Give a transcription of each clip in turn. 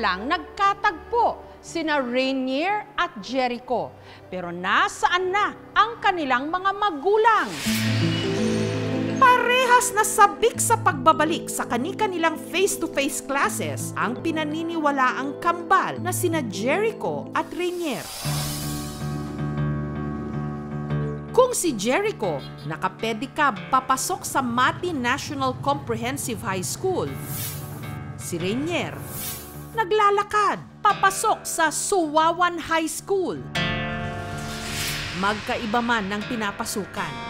lang nagkatagpo sina Rainier at Jericho. Pero nasaan na ang kanilang mga magulang? Parehas na sabik sa pagbabalik sa kani-kanilang face-to-face classes ang pinaniniwalaang kambal na sina Jericho at Rainier. Kung si Jericho nakapedicab papasok sa Mati National Comprehensive High School, si Rainier naglalakad papasok sa Suwawan High School. Magkaiba man ng pinapasukan.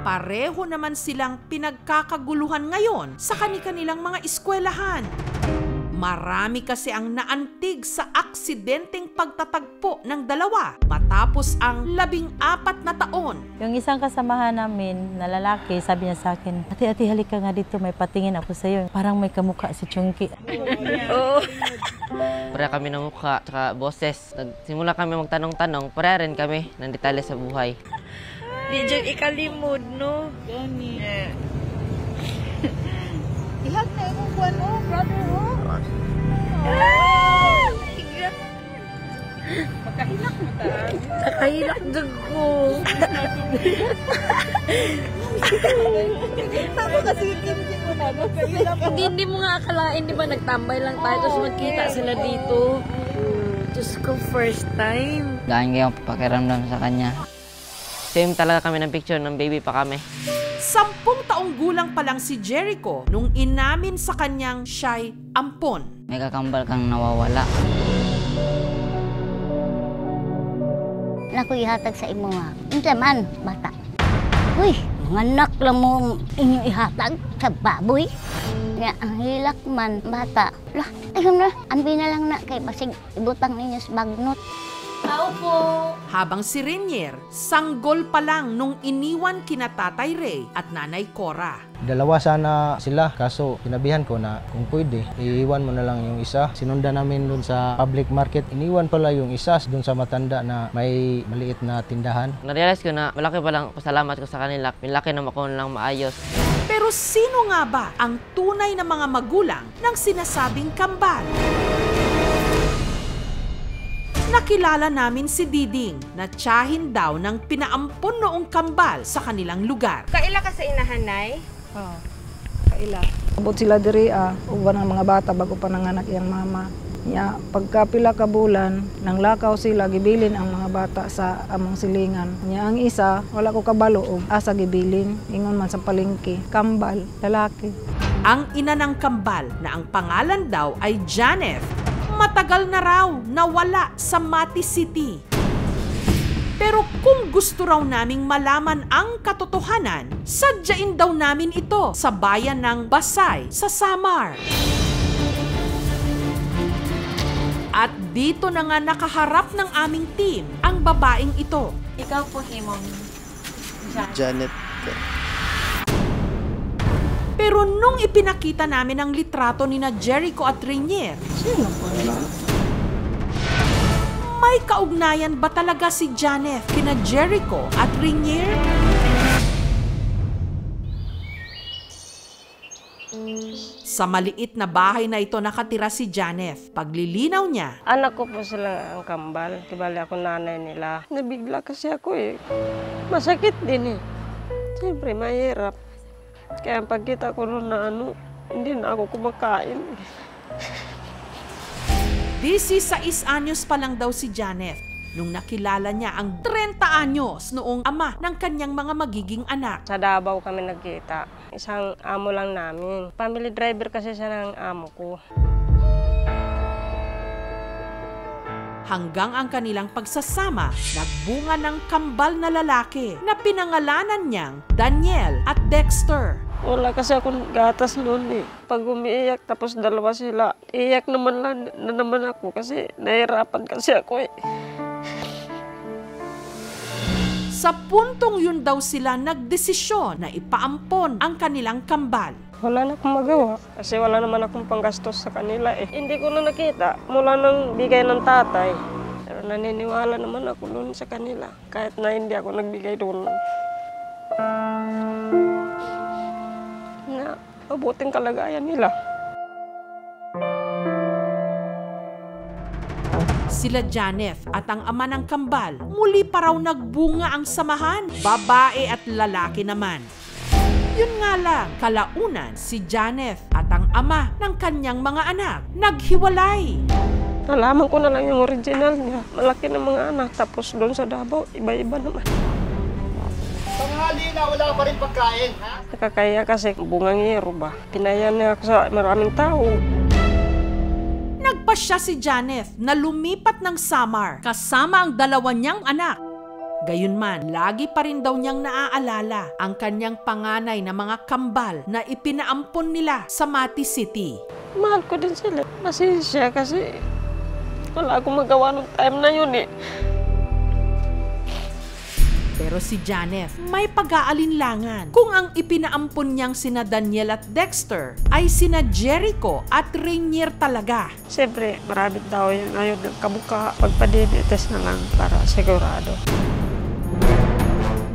Pareho naman silang pinagkakaguluhan ngayon sa kani-kanilang mga eskwelahan. Marami kasi ang naantig sa aksidenteng pagtatagpo ng dalawa matapos ang 14 na taon. Yung isang kasamahan namin na lalaki, sabi niya sa akin, "Ate, halika nga dito, may patingin ako sa iyo. Parang may kamukha si Chunky." Oo. Para kami ng mukha, tsaka boses. Nagsimula kami magtanong-tanong, para rin kami ng detalye sa buhay. Di dyan ikalimod, no? Gani. Ihat na yung buwan mo, brother mo. Ah! My God! Pagkahilak mo ta. Nakahilak dyan ko. Tama kasi kimchi mo na. Pagkahilak mo. Hindi mo nga akalain, di ba? Nagtambay lang tayo, tapos magkita sila dito. Diyos ko, first time. Gaan kayo pakiramdam sa kanya. Same talaga kami ng picture ng baby pa kami. 10 taong gulang pa lang si Jericho nung inamin sa kanyang siya'y ampon. May kakambal kang nawawala. Naku ihatag sa imo nga. Unsa man, bata. Uy, anak lang mo inyong ihatag sa baboy. Nga, ang hilak man, bata. Lah, ayun na, ambi na lang na kay basig ibutang ninyo sa bagnot. Tao po. Habang si Rainier, sanggol pa lang nung iniwan kina Tatay Ray at Nanay Cora. Dalawa sana sila, kaso pinabihan ko na kung pwede, iiwan mo na lang yung isa. Sinundan namin dun sa public market, iniwan pala yung isa dun sa matanda na may maliit na tindahan. Narealize ko na malaki palang pasalamat ko sa kanila. Pinlaki na ako lang maayos. Pero sino nga ba ang tunay na mga magulang ng sinasabing kambal? Nakilala namin si Diding na tiyahin daw ng pinaampon noong kambal sa kanilang lugar. Kaila ka sa inahanay? Oo. Kaila. Abot sila diri uban ang mga bata bago pa nanganak yang mama. Nya pagkapila ka bulan, nang lakaw sila gibilin ang mga bata sa among silingan. Nya ang isa wala ko kabalo og asa gibilin, ingon man sa palengke, kambal, lalaki. Ang ina ng kambal na ang pangalan daw ay Janeth, matagal na raw nawala sa Mati City. Pero kung gusto raw naming malaman ang katotohanan, sadyain daw namin ito sa bayan ng Basay sa Samar. At dito na nga nakaharap ng aming team ang babaeng ito. Ikaw po, Himong. Janet. Pero nung ipinakita namin ang litrato ni na Jericho at Rainier, may kaugnayan ba talaga si Janeth kina Jericho at Rainier? Sa maliit na bahay na ito nakatira si Janeth. Paglilinaw niya, anak ko po sila ang kambal. Tibali ako nanay nila. Nabigla kasi ako eh. Masakit din eh. Siyempre, mahirap. Kaya pagkita ko noon na hindi na ako kumakain. 16 anyos pa lang daw si Janeth nung nakilala niya ang 30 anyos noong ama ng kanyang mga magiging anak. Sa Davao kami nagkita. Isang amo lang namin. Family driver kasi siya ng amo ko. Hanggang ang kanilang pagsasama, nagbunga ng kambal na lalaki na pinangalanan niyang Daniel at Dexter. Wala kasi akong gatas noon eh. Pag umiiyak tapos dalawa sila, iyak naman lang na naman ako kasi nahirapan kasi ako eh. Sa puntong yun daw sila nagdesisyon na ipaampon ang kanilang kambal. Wala na akong magawa kasi wala naman akong panggastos sa kanila eh. Hindi ko na nakita mula nang bigay ng tatay. Pero naniniwala naman ako doon sa kanila kahit na hindi ako nagbigay doon. Na mabuting kalagayan nila. Sila Janeth at ang ama ng kambal, muli pa raw nagbunga ang samahan, babae at lalaki naman. Yun nga lang, kalaunan si Janeth at ang ama ng kanyang mga anak naghiwalay. Nalaman ko na lang yung original niya. Malaki ng mga anak. Tapos doon sa Davao, iba-iba naman. Tanghali na, wala pa rin pagkain, ha? Nakakaya kasi bungangero ba? Pinaya niya ako sa maraming tao. Nagpasya si Janeth na lumipat ng Samar kasama ang dalawa niyang anak. Gayunman, lagi pa rin daw niyang naaalala ang kanyang panganay na mga kambal na ipinaampon nila sa Mati City. Mahal ko din sila. Masisya kasi wala akong magawa nung time na yun eh. Pero si Janeth may pag-aalinlangan kung ang ipinaampon niyang sina Daniel at Dexter ay sina Jericho at Rainier talaga. Siyempre, maraming tao yung ngayon ng kabuka. Pagpa-DNA-test na lang para sigurado.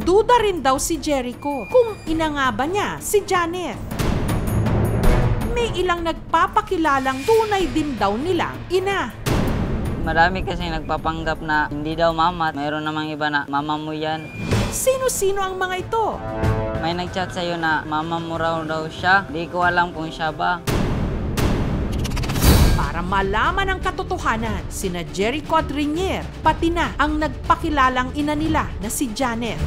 Duda rin daw si Jericho kung ina nga ba niya si Janeth. May ilang nagpapakilalang tunay din daw nilang ina. Marami kasi nagpapanggap na hindi daw mama. Mayroon namang iba na mama mo yan. Sino-sino ang mga ito? May nagchat sa'yo na mama mo raw siya. Di ko alam kung siya ba. Para malaman ang katotohanan, sina Jericho at Rainier, pati na ang nagpakilalang ina nila na si Janeth.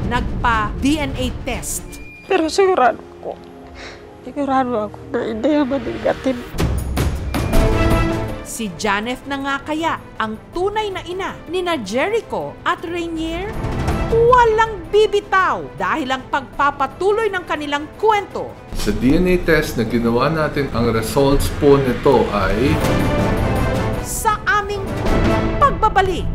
Nagpa-DNA test. Pero sigurado ako na hindi naman negative. Si Janeth na nga kaya ang tunay na ina ni na Jericho at Rainier? Walang bibitaw dahil ang pagpapatuloy ng kanilang kwento. Sa DNA test na ginawa natin, ang results po nito ay sa aming pagbabalik.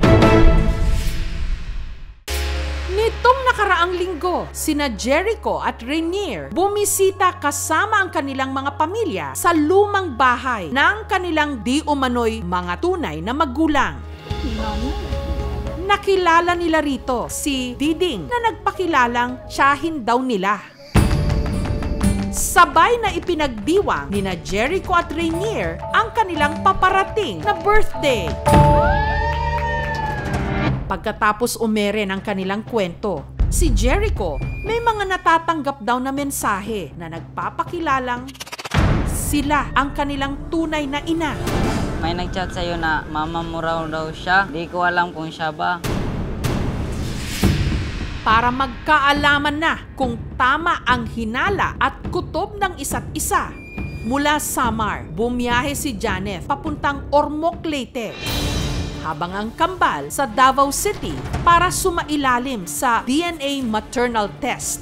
Nitong nakaraang linggo, sina Jericho at Rainier bumisita kasama ang kanilang mga pamilya sa lumang bahay ng kanilang di umano'y mga tunay na magulang. Nakilala nila rito si Diding na nagpakilalang tiyahin daw nila. Sabay na ipinagdiwang ni na Jericho at Rainier ang kanilang paparating na birthday. Pagkatapos umere ng kanilang kwento, si Jericho may mga natatanggap daw na mensahe na nagpapakilalang sila ang kanilang tunay na ina. May nagchat sa'yo na mama mo raw siya. Di ko alam kung siya ba. Para magkaalaman na kung tama ang hinala at kutob ng isa't isa. Mula Samar, bumiyahe si Janeth papuntang Ormoc, Leyte. Habang ang kambal sa Davao City para sumailalim sa DNA maternal test.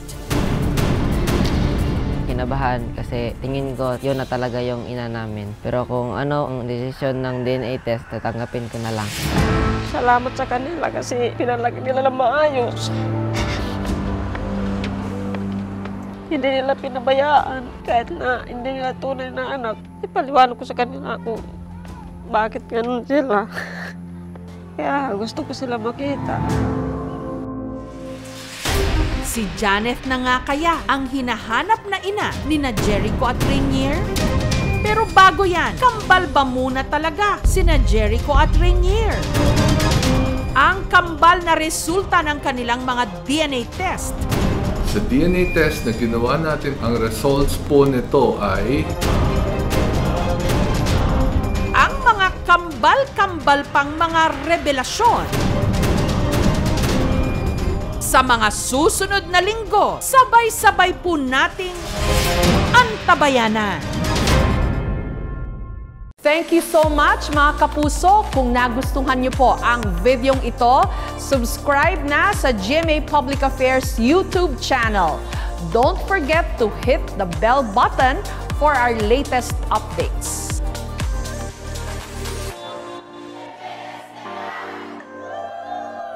Kinabahan kasi tingin ko yun na talaga yung ina namin. Pero kung ano ang desisyon ng DNA test, tatanggapin ko na lang. Salamat sa kanila kasi pinalaki nila na maayos. Hindi nila pinabayaan kahit na hindi nila tunay na anak. Ipaliwanag ko sa kanila kung bakit ganun sila. Kaya gusto ko sila makita. Si Janeth na nga kaya ang hinahanap na ina ni na Jericho at Rainier? Pero bago yan, kambal ba muna talaga sina Jericho at Rainier? Ang kambal na resulta ng kanilang mga DNA test. sa DNA test na ginawa natin, ang results po nito ay kambal-kambal pang mga revelasyon. Sa mga susunod na linggo, sabay-sabay po nating antabayanan. Thank you so much mga kapuso. Kung nagustuhan niyo po ang videong ito, subscribe na sa GMA Public Affairs YouTube channel. Don't forget to hit the bell button for our latest updates.